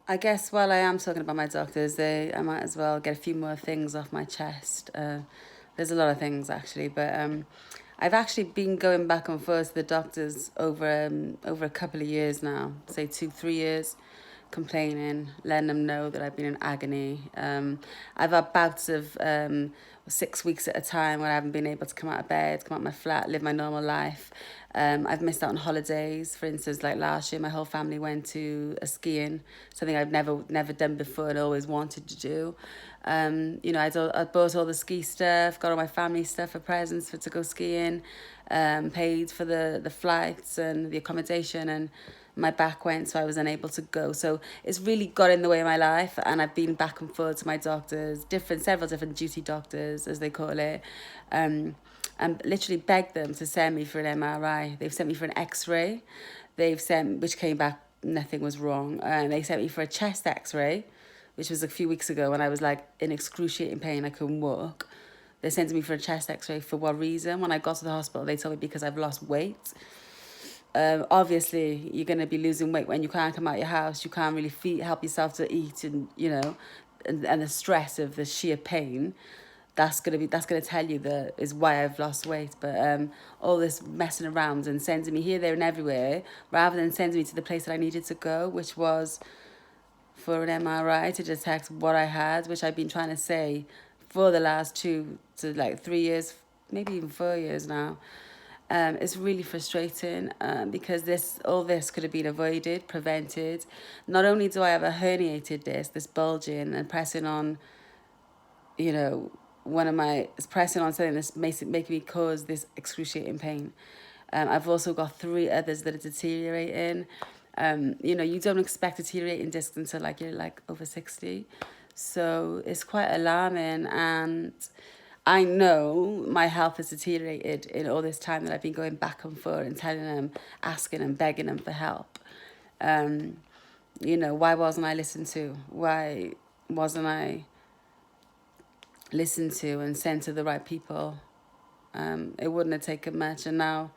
I guess while I am talking about my doctors, I might as well get a few more things off my chest. There's a lot of things actually, but I've actually been going back and forth to the doctors over a couple of years now, say 2, 3 years, complaining, letting them know that I've been in agony. I've had bouts of 6 weeks at a time when I haven't been able to come out of bed, come out of my flat, live my normal life. I've missed out on holidays. For instance, like last year, my whole family went to a skiing, something I've never done before and always wanted to do. I bought all the ski stuff, got all my family stuff for presents for to go skiing, paid for the flights and the accommodation, and my back went, so I was unable to go. So it's really got in the way of my life, and I've been back and forth to my doctors, several different duty doctors, as they call it, and literally begged them to send me for an MRI. They've sent me for an X-ray, which came back nothing was wrong, and they sent me for a chest X-ray, which was a few weeks ago when I was like in excruciating pain, I couldn't walk. They sent me for a chest X-ray for what reason? When I got to the hospital, they told me because I've lost weight. Obviously, you're going to be losing weight when you can't come out your house. You can't really help yourself to eat, and and the stress of the sheer pain. That's gonna tell you that is why I've lost weight. But all this messing around and sending me here, there, and everywhere, rather than sending me to the place that I needed to go, which was for an MRI to detect what I had, which I've been trying to say for the last 2 to 3 years, maybe even 4 years now. It's really frustrating because all this could have been avoided, prevented. Not only do I have a herniated disc, this bulging and pressing on, it's pressing on something that's making me cause this excruciating pain. I've also got 3 others that are deteriorating. You don't expect deteriorating discs until you're over 60. So it's quite alarming, and I know my health has deteriorated in all this time that I've been going back and forth and telling them, asking and begging them for help. Why wasn't I listened to? Why wasn't I listened to and sent to the right people? It wouldn't have taken much, and now,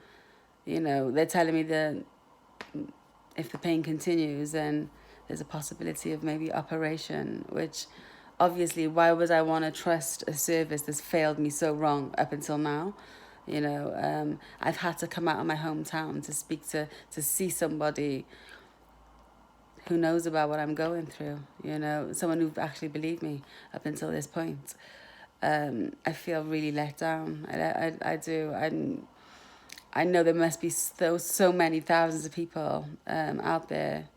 they're telling me that if the pain continues, then there's a possibility of maybe operation, which obviously, why would I want to trust a service that's failed me so wrong up until now? I've had to come out of my hometown to see somebody who knows about what I'm going through, someone who actually believed me up until this point. I feel really let down. I do. I know there must be so many thousands of people out there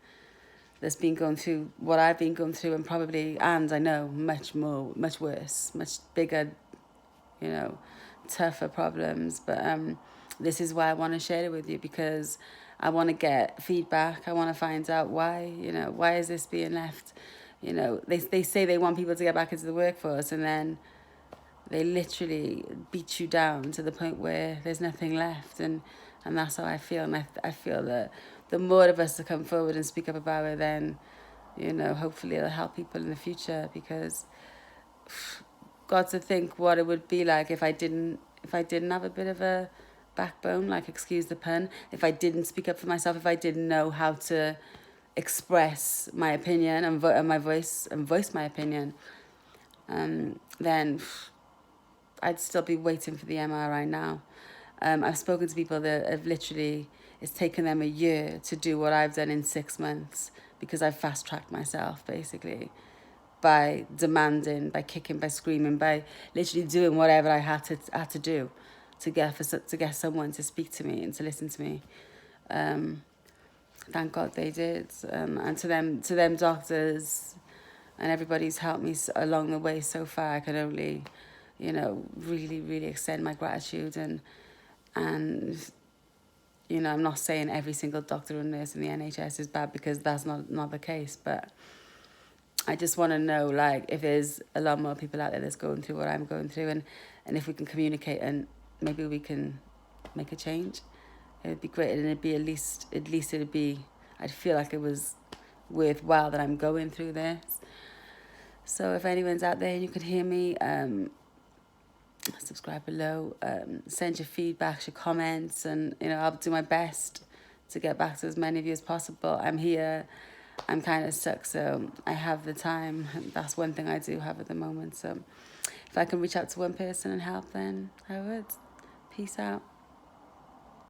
that's been going through what I've been going through, and I know much more, much worse, much bigger, tougher problems. But this is why I want to share it with you, because I want to get feedback. I want to find out why is this being left? They say they want people to get back into the workforce, and then they literally beat you down to the point where there's nothing left, and that's how I feel. And I feel that the more of us to come forward and speak up about it, then hopefully it'll help people in the future. Because got to think what it would be like if I didn't have a bit of a backbone, excuse the pun, if I didn't speak up for myself, if I didn't know how to express my opinion and voice my opinion, then I'd still be waiting for the MRI now. I've spoken to people that have literally, it's taken them a year to do what I've done in 6 months, because I've fast-tracked myself, basically, by demanding, by kicking, by screaming, by literally doing whatever I had to do to get someone to speak to me and to listen to me. Thank God they did. And to them doctors and everybody who's helped me along the way so far, I can only, really, really extend my gratitude. And I'm not saying every single doctor and nurse in the NHS is bad, because that's not the case. But I just want to know, if there's a lot more people out there that's going through what I'm going through, and if we can communicate and maybe we can make a change, it would be great. And it'd be at least it'd be, I'd feel like it was worthwhile that I'm going through this. So if anyone's out there and you could hear me, subscribe below, send your feedback, your comments, and I'll do my best to get back to as many of you as possible. I'm here. I'm kind of stuck, so I have the time. That's one thing I do have at the moment. So if I can reach out to one person and help, then I would. Peace out.